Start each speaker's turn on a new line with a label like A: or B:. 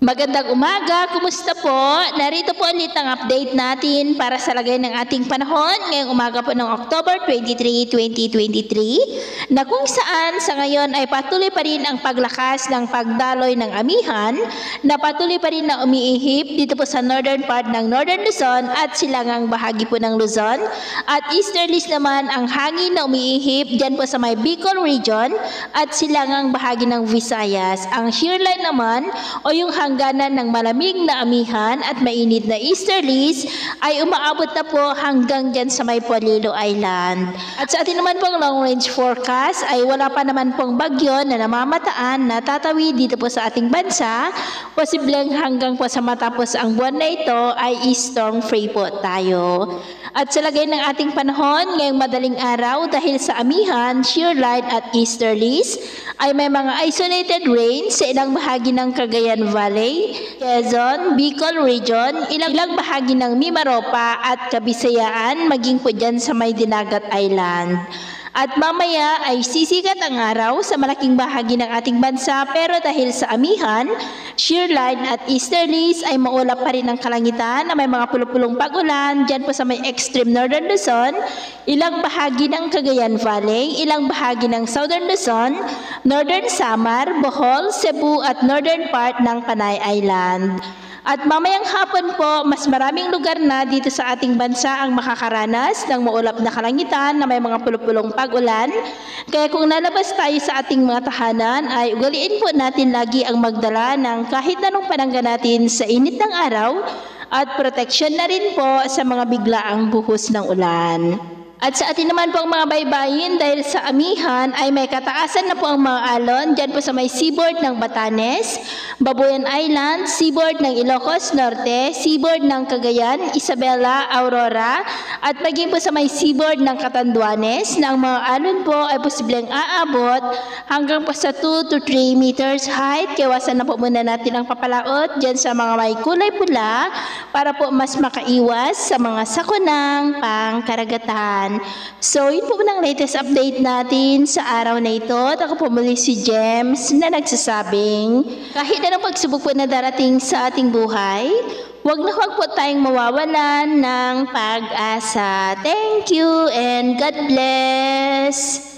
A: Magandang umaga, kumusta po? Narito po ulit ang update natin para sa lagay ng ating panahon ngayong umaga po ng October 23, 2023 na kung saan sa ngayon ay patuloy pa rin ang paglakas ng pagdaloy ng amihan na patuloy pa rin na umiihip dito po sa northern part ng Northern Luzon at silangang bahagi po ng Luzon at easterlies naman ang hangin na umiihip dyan po sa may Bicol region at silangang bahagi ng Visayas. Ang shear line naman o yung hangganan ng malamig na amihan at mainit na easterlies ay umaabot na po hanggang dyan sa may Polillo Island. At sa atin naman pong long range forecast ay wala pa naman pong bagyo na namamataan na tatawid dito po sa ating bansa. Posibleng hanggang po sa matapos ang buwan na ito ay storm free po tayo. At sa lagay ng ating panahon ngayong madaling araw dahil sa amihan, shear line at easterlies ay may mga isolated rain sa ilang bahagi ng Cagayan Valley, Quezon, Bicol region, ilang bahagi ng Mimaropa at Kabisayaan maging po dyan sa may Dinagat Island. At mamaya ay sisikat ang araw sa malaking bahagi ng ating bansa pero dahil sa amihan, shear line at easterlies ay maulap pa rin ang kalangitan na may mga pulupulong pag-ulan dyan po sa may extreme northern Luzon, ilang bahagi ng Cagayan Valley, ilang bahagi ng southern Luzon, northern Samar, Bohol, Cebu at northern part ng Panay Island. At mamayang hapon po, mas maraming lugar na dito sa ating bansa ang makakaranas ng maulap na kalangitan na may mga pulupulong pag-ulan. Kaya kung lalabas tayo sa ating mga tahanan, ay ugaliin po natin lagi ang magdala ng kahit anong panangga natin sa init ng araw at proteksyon na rin po sa mga biglaang buhos ng ulan. At sa atin naman po ang mga baybayin dahil sa amihan ay may kataasan na po ang mga alon dyan po sa may seaboard ng Batanes, Babuyan Island, seaboard ng Ilocos Norte, seaboard ng Cagayan, Isabela, Aurora at maging po sa may seaboard ng Catanduanes na ang mga alon po ay posibleng aabot hanggang po sa 2 to 3 meters height. Kawasan na po muna natin ang papalaot dyan sa mga may kulay pula para po mas makaiwas sa mga sakunang pangkaragatan. So, yun po ang latest update natin sa araw na ito. At ako po muli si James na nagsasabing, kahit anong pagsubok po na darating sa ating buhay, huwag na huwag po tayong mawawalan ng pag-asa. Thank you and God bless!